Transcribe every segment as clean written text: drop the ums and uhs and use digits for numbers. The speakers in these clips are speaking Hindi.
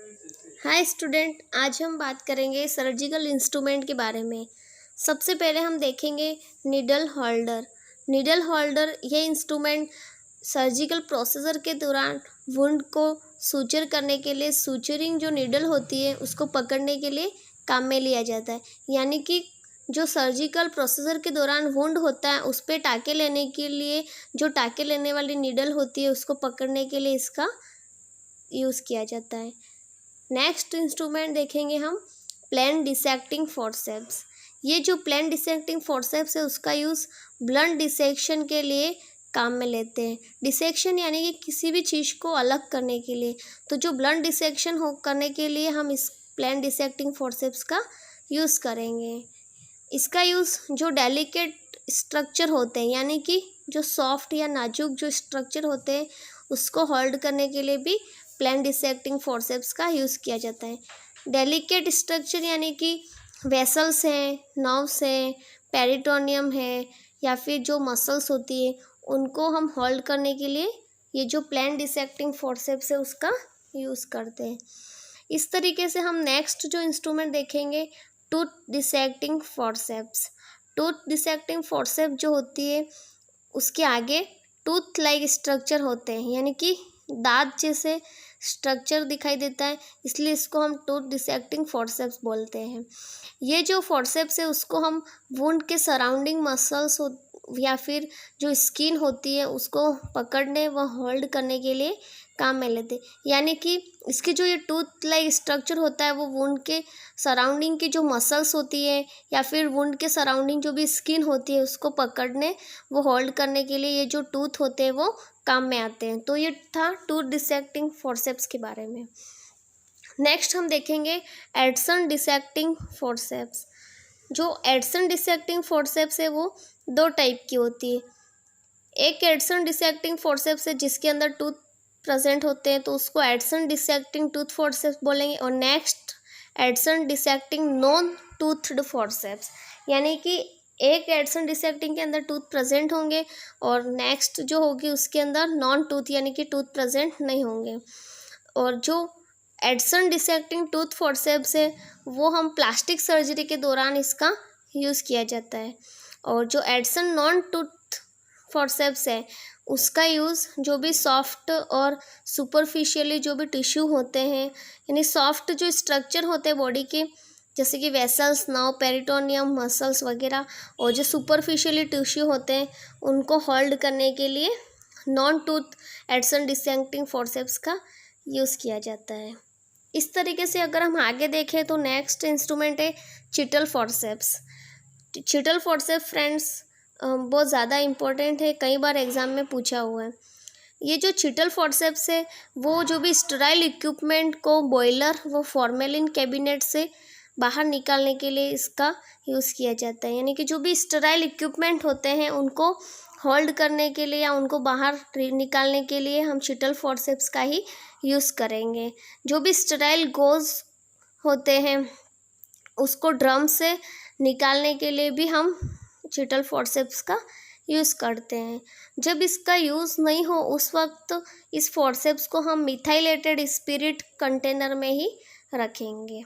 हाय स्टूडेंट, आज हम बात करेंगे सर्जिकल इंस्ट्रूमेंट के बारे में। सबसे पहले हम देखेंगे नीडल होल्डर। नीडल होल्डर ये इंस्ट्रूमेंट सर्जिकल प्रोसीजर के दौरान वुंड को सूचर करने के लिए सूचरिंग जो नीडल होती है उसको पकड़ने के लिए काम में लिया जाता है। यानी कि जो सर्जिकल प्रोसीजर के दौरान वुंड होता है उस पर टाँके लेने के लिए जो टाँके लेने वाली नीडल होती है उसको पकड़ने के लिए इसका यूज़ किया जाता है। नेक्स्ट इंस्ट्रूमेंट देखेंगे हम प्लेन डिसेक्टिंग फोर्सेप्स। ये जो प्लेन डिसेक्टिंग फोर्सेप्स है उसका यूज़ ब्लंट डिसेक्शन के लिए काम में लेते हैं। डिसेक्शन यानी कि किसी भी चीज़ को अलग करने के लिए। तो जो ब्लंट डिसेक्शन करने के लिए हम इस प्लेन डिसेक्टिंग फोर्सेप्स का यूज़ करेंगे। इसका यूज़ जो डेलिकेट स्ट्रक्चर होते हैं यानी कि जो सॉफ्ट या नाजुक जो स्ट्रक्चर होते हैं उसको होल्ड करने के लिए भी प्लेन डिसेक्टिंग फोर्सेप्स का यूज़ किया जाता है। डेलिकेट स्ट्रक्चर यानी कि वेसल्स हैं, नर्व्स हैं, पेरिटोनियम है या फिर जो मसल्स होती है उनको हम होल्ड करने के लिए ये जो प्लेन डिसेक्टिंग फोर्सेप्स है उसका यूज़ करते हैं। इस तरीके से हम नेक्स्ट जो इंस्ट्रूमेंट देखेंगे tooth dissecting forceps. Tooth dissecting forcep जो होती है उसके आगे टूथ लाइक स्ट्रक्चर होते हैं यानी कि दांत जैसे स्ट्रक्चर दिखाई देता है, इसलिए इसको हम टूथ डिसेक्टिंग फोर्सेप्स बोलते हैं। ये जो फोर्सेप्स है उसको हम वुंड के सराउंडिंग मसल्स या फिर जो स्किन होती है उसको पकड़ने व होल्ड करने के लिए काम में लेते हैं। यानी कि इसकी जो ये टूथ लाइक स्ट्रक्चर होता है वो वुंड के सराउंडिंग की जो मसल्स होती है या फिर वुंड के सराउंडिंग जो भी स्किन होती है उसको पकड़ने वो होल्ड करने के लिए ये जो टूथ होते हैं वो काम में आते हैं। तो ये था टूथ डिसेक्टिंग फोर्सेप्स के बारे में। नेक्स्ट हम देखेंगे एडसन डिसेक्टिंग फोर्सेप्स। जो एडसन डिसेक्टिंग फोर्सेप्स है वो दो टाइप की होती है। एक एडसन डिसेक्टिंग फोर्सेप्स है जिसके अंदर टूथ प्रेजेंट होते हैं तो उसको एडसन डिसेक्टिंग टूथ फोर्सेप्स बोलेंगे। और next Adson dissecting non toothed forceps यानी कि एक एडसन डिसेक्टिंग के अंदर टूथ प्रेजेंट होंगे और नेक्स्ट जो होगी उसके अंदर नॉन टूथ यानी कि टूथ प्रेजेंट नहीं होंगे। और जो एडसन डिसेक्टिंग टूथ फोर्सेप्स है वो हम प्लास्टिक सर्जरी के दौरान इसका यूज़ किया जाता है। और जो एडसन नॉन टूथ फोर्सेप्स है उसका यूज़ जो भी सॉफ्ट और सुपरफिशियली जो भी टिश्यू होते हैं यानी सॉफ्ट जो स्ट्रक्चर होते हैं बॉडी के जैसे कि वेसल्स, नर्व, पेरिटोनियम, मसल्स वगैरह और जो सुपरफिशियली टिश्यू होते हैं उनको होल्ड करने के लिए non tooth Edson dissecting forceps का यूज़ किया जाता है। इस तरीके से अगर हम आगे देखें तो नेक्स्ट इंस्ट्रूमेंट है चिटल फोर्सेप्स। चिटल फोर्सेप फ्रेंड्स बहुत ज़्यादा इम्पोर्टेंट है, कई बार एग्ज़ाम में पूछा हुआ है। ये जो चिटल फोर्सेप्स है वो जो भी स्टेराइल इक्विपमेंट को बॉयलर व फॉर्मेलिन कैबिनेट से बाहर निकालने के लिए इसका यूज़ किया जाता है। यानी कि जो भी स्टेराइल इक्विपमेंट होते हैं उनको होल्ड करने के लिए या उनको बाहर निकालने के लिए हम चिटल फोर्सेप्स का ही यूज़ करेंगे। जो भी स्टेराइल गोज़ होते हैं उसको ड्रम से निकालने के लिए भी हम चिटल फोर्सेप्स का यूज़ करते हैं। जब इसका यूज़ नहीं हो उस वक्त इस फोर्सेप्स को हम मिथाइलेटेड स्पिरिट कंटेनर में ही रखेंगे।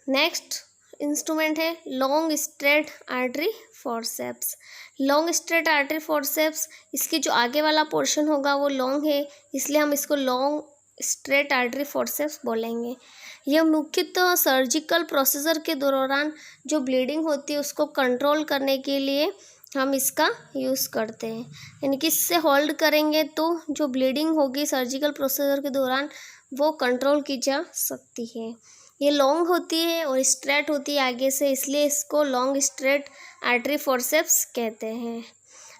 नेक्स्ट इंस्ट्रूमेंट है long straight artery forceps. Long straight artery forceps इसकी जो आगे वाला पोर्शन होगा वो लॉन्ग है, इसलिए हम इसको लॉन्ग स्ट्रेट आर्टरी फोर्सेप्स बोलेंगे। यह मुख्यतः सर्जिकल प्रोसीजर के दौरान जो ब्लीडिंग होती है उसको कंट्रोल करने के लिए हम इसका यूज़ करते हैं। यानी कि इससे होल्ड करेंगे तो जो ब्लीडिंग होगी सर्जिकल प्रोसीजर के दौरान वो कंट्रोल की जा सकती है। ये लॉन्ग होती है और स्ट्रेट होती है आगे से, इसलिए इसको लॉन्ग स्ट्रेट आर्टरी फोर्सेप्स कहते हैं।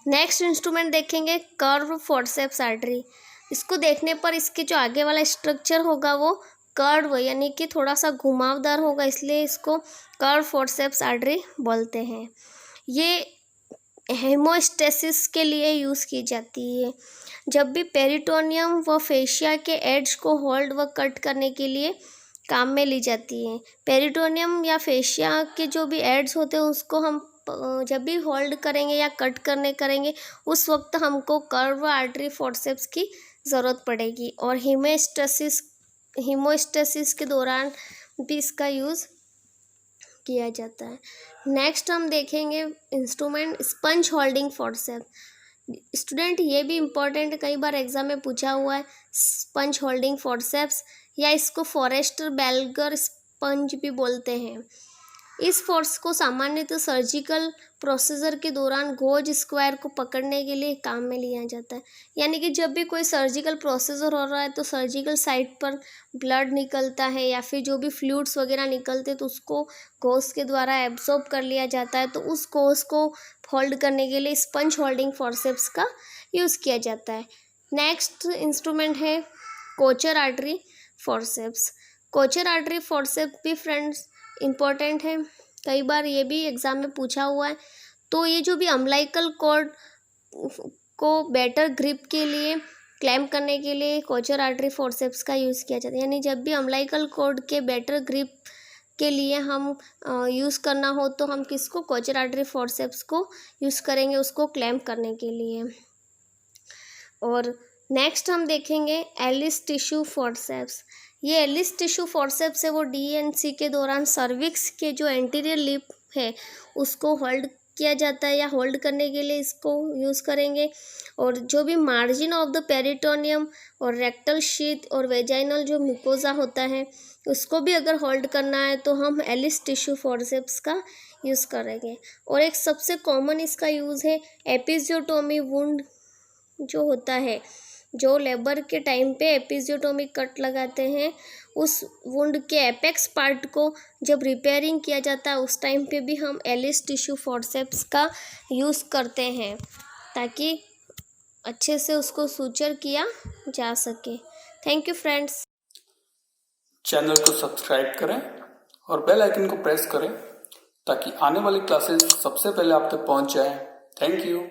नेक्स्ट इंस्ट्रूमेंट देखेंगे कर्व फोर्सेप्स आर्टरी। इसको देखने पर इसके जो आगे वाला स्ट्रक्चर होगा वो कर्व यानी कि थोड़ा सा घुमावदार होगा, इसलिए इसको कर्व फोर्सेप्स आर्टरी बोलते हैं। ये हेमोस्टेसिस के लिए यूज़ की जाती है। जब भी पेरिटोनियम व फेशिया के एड्ज को होल्ड व कट करने के लिए काम में ली जाती है। पेरिटोनियम या फेशिया के जो भी एड्स होते हैं उसको हम जब भी होल्ड करेंगे या कट करेंगे उस वक्त हमको कर्व आर्टरी फोर्सेप्स की ज़रूरत पड़ेगी। और हेमोस्टेसिस हीमोस्टेसिस के दौरान भी इसका यूज़ किया जाता है। नेक्स्ट हम देखेंगे instrument sponge holding forceps. Student ये भी इम्पोर्टेंट, कई बार एग्जाम में पूछा हुआ है स्पंज होल्डिंग फॉरसेप्स, या इसको फॉरेस्टर बेल्गर स्पंज भी बोलते हैं। इस फोर्स को सामान्यतः सर्जिकल प्रोसीजर के दौरान गोज स्क्वायर को पकड़ने के लिए काम में लिया जाता है। यानी कि जब भी कोई सर्जिकल प्रोसीजर हो रहा है तो सर्जिकल साइट पर ब्लड निकलता है या फिर जो भी फ्लूइड्स वगैरह निकलते हैं तो उसको गोज के द्वारा एब्जॉर्ब कर लिया जाता है, तो उस गोज को होल्ड करने के लिए स्पंज होल्डिंग फॉरसेप्स का यूज़ किया जाता है। नेक्स्ट इंस्ट्रूमेंट है Kocher artery forceps. Kocher artery forceps भी फ्रेंड्स इम्पॉर्टेंट है, कई बार ये भी एग्ज़ाम में पूछा हुआ है। तो ये जो भी अम्बिलिकल कॉर्ड को बेटर ग्रिप के लिए क्लैम्प करने के लिए कोचर आर्टरी फॉरसेप्स का यूज़ किया जाता है। यानी जब भी अम्बिलिकल कॉर्ड के बेटर ग्रिप के लिए हम यूज़ करना हो तो हम किसको, कोचर आर्टरी फॉरसेप्स को यूज़ करेंगे उसको क्लैम्प करने के लिए। और नेक्स्ट हम देखेंगे एलिस टिश्यू फॉरसेप्स। ये एलिस टिश्यू फॉरसेप्स है वो DNC के दौरान सर्विक्स के जो एंटीरियर लिप है उसको होल्ड किया जाता है, या होल्ड करने के लिए इसको यूज़ करेंगे। और जो भी मार्जिन ऑफ द पेरिटोनियम और रेक्टल शीथ और वेजाइनल जो म्यूकोजा होता है उसको भी अगर होल्ड करना है तो हम एलिस टिश्यू फॉरसेप्स का यूज़ करेंगे। और एक सबसे कॉमन इसका यूज़ है एपिजियोटोमी वुंड जो होता है, जो लेबर के टाइम पे एपिजियोटोमी कट लगाते हैं, उस वुंड के एपेक्स पार्ट को जब रिपेयरिंग किया जाता है उस टाइम पे भी हम एलिस टिश्यू फॉरसेप्स का यूज़ करते हैं ताकि अच्छे से उसको सूचर किया जा सके। Thank you friends. चैनल को सब्सक्राइब करें और बेल आइकन को प्रेस करें ताकि आने वाली क्लासेस सबसे पहले आप तक पहुंच जाए। Thank you.